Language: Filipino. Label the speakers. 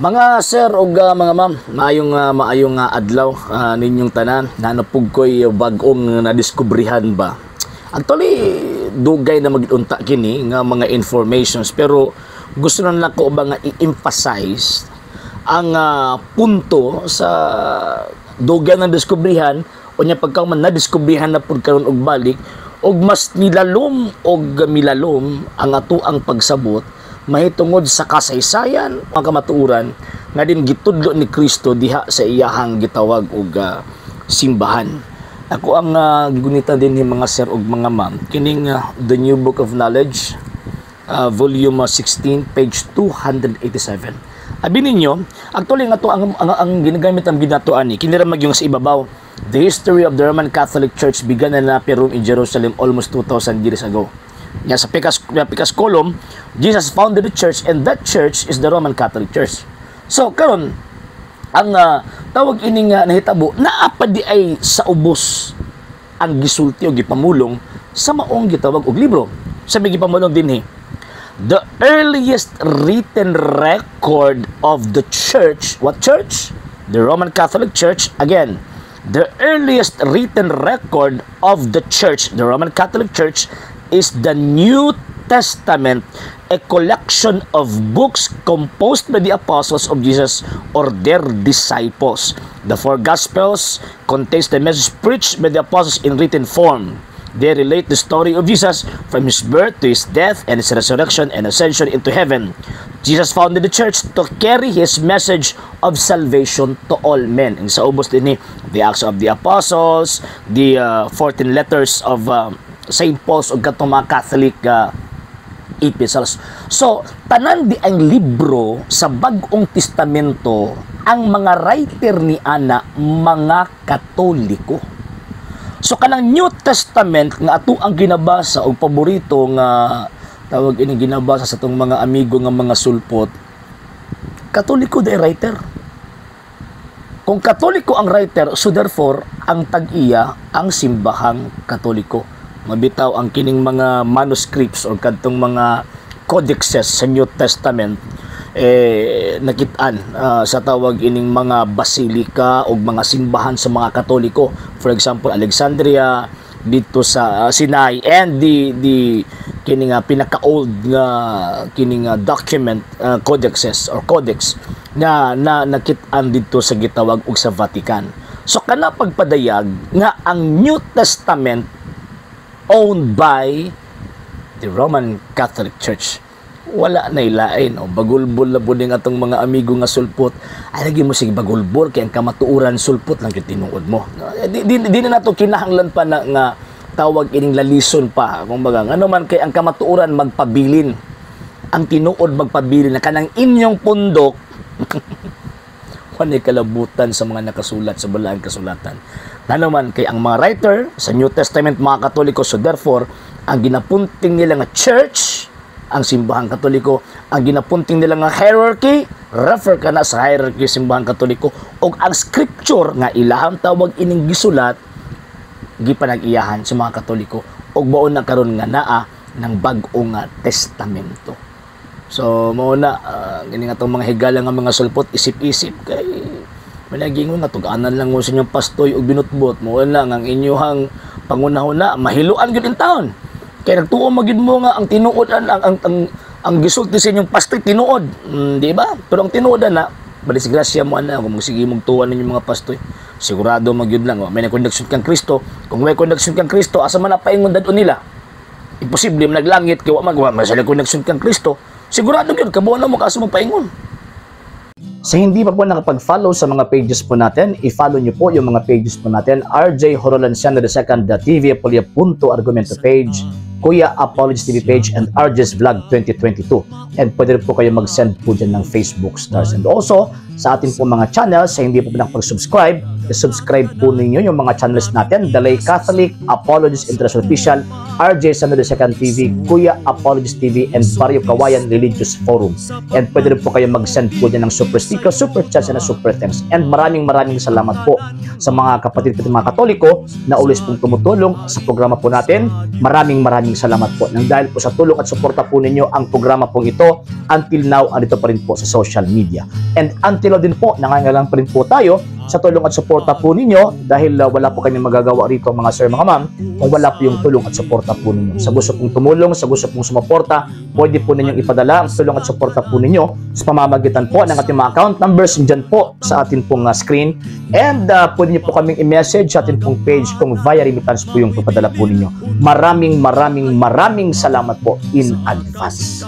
Speaker 1: Mga sir o mga ma'am, maayong adlaw ninyong tanan. Nanapog ko'y bagong nadiskubrihan ba. Actually, dugay na mag-unta kini nga mga informations, pero gusto na lang ko ba nga i-emphasize ang punto sa dugay na diskubrihan o nya pagka man nadiskubrihan na pud karon og balik og mas milalom ang ato ang pagsabot mahitungod sa kasaysayan ang kamatuoran nga din gitudlo ni Kristo diha sa iyahang gitawag og simbahan. Ako ang gigunita din ni mga sir ug mga ma'am kining The New Book of Knowledge, volume 16, page 287. Abi ninyo, actually nga to ang ginagamit ang ginatuan ni kiniramag yung sa ibabaw. The history of the Roman Catholic Church began in Rome in Jerusalem almost 2,000 years ago. Nga sa Picas column, Jesus founded the church and that church is the Roman Catholic Church. So karon ang tawag ining nahitabo naapa di ay sa ubos ang gisulti o gipamulong sa maong gitawag og libro. Sabi gipamulong dinhi, the earliest written record of the church, what church? The Roman Catholic Church. Again, the earliest written record of the church, the Roman Catholic Church, is the New Testament, a collection of books composed by the apostles of Jesus or their disciples. The four Gospels contains the message preached by the apostles in written form. They relate the story of Jesus from his birth to his death and his resurrection and ascension into heaven. Jesus founded the church to carry his message of salvation to all men. And sa ubos din ni the Acts of the Apostles, the 14 letters of St. Paul's o katong mga Catholic epistles. So, tanan di ang libro sa Bagong Testamento, ang mga writer ni ana mga Katoliko. So, kanang New Testament nga ato ang ginabasa o paborito nga tawag ini ginabasa sa itong mga amigo nga mga sulpot, Katoliko di writer. Kung Katoliko ang writer, so therefore, ang tag-iya ang simbahang Katoliko. Mabitaw ang kining mga manuscripts o kadtong mga codexes sa New Testament nakitaan sa tawag ining mga basilika o mga simbahan sa mga Katoliko. For example, Alexandria dito sa Sinai, and the kining pinaka-old nga kining document codexes or codex na nakitaan dito sa gitawag og sa Vatican. So kana pagpadayag nga ang New Testament owned by the Roman Catholic Church, wala na ilain o bagulbol na buding atong mga amigo nga sulpot. Ay lagi mo sige bagulbol kay ang kamatuoran sulpot lang yung tinuod mo. Di na nato kinahanglan pa na nga tawag ining lalison pa. Kung baga ano man kay ang kamatuoran magpabilin, ang tinuod magpabilin na kanang inyong pundok. Wanay kalabutan sa mga nakasulat sa balaang kasulatan. Naman kay ang mga writer sa New Testament mga Katoliko, so therefore ang ginapunting nila nga church, ang simbahang Katoliko, ang ginapunting nila nga hierarchy, refer ka na sa hierarchy simbahang Katoliko, o ang scripture nga ilahang tawag ining gisulat gipanag-iyahan sa mga Katoliko og baon na karon nga naa ng bag-ong testamento. So mao na gani nga tong mga higala nga mga sulpot isip-isip kay malagingon nga tug-anan lang mo sa inyong pastoy og binutbot mo lang ang inyong pangunahuna mahiluan gyud in taon. Kaya nagtuo magid mo nga ang tinuod ang gisulti sa inyong pastoy tinuod, di ba? Pero ang tinuod na balis grasya mo ana kung sige mong tuwan ninyo mga pastoy. Sigurado magyud lang may connection kang Kristo. Kung may connection kang Kristo asa man napaingon dadon nila? Imposible man naglangit kay wa magwa may connection kang Kristo. Sigurado gyud kabuo na mo kaso magpaingon. Sa hindi pa po nakapag-follow sa mga pages po natin, i-follow nyo po yung mga pages po natin. RJ Horolanciano II, TV Apolia Punto Argumento page, Kuya Apologies TV page, and RJ's Vlog 2022. And pwede rin po kayo mag-send po dyan ng Facebook stars. And also, sa ating po mga channels, sa hindi po nakapag-subscribe, i-subscribe po ninyo yung mga channels natin. Dalay Catholic, Apologies International Official, RJ San Jose Second TV, Kuya Apologies TV, and Barrio Kawayan Religious Forum. And pwede rin po kayo mag-send po dyan ng super sticker, super chats, and super thanks. And maraming salamat po sa mga kapatid at mga Katoliko na ulis pong tumutulong sa programa po natin. Maraming salamat po. Nang dahil po sa tulong at suporta po ninyo, ang programa po ito until now andito pa rin po sa social media. And until now din po, nangangailangan pa rin po tayo sa tulong at suporta po ninyo dahil wala po kami magagawa rito mga sir, mga ma'am, kung wala po yung tulong at suporta po ninyo. Sa gusto pong tumulong, sa gusto pong sumuporta, pwede po ninyong ipadala ang tulong at suporta po ninyo sa pamamagitan po ng ating mga account numbers dyan po sa ating pong screen. And pwede niyo po kaming i-message sa ating pong page kung via remittance po yung papadala po ninyo. Maraming salamat po in advance.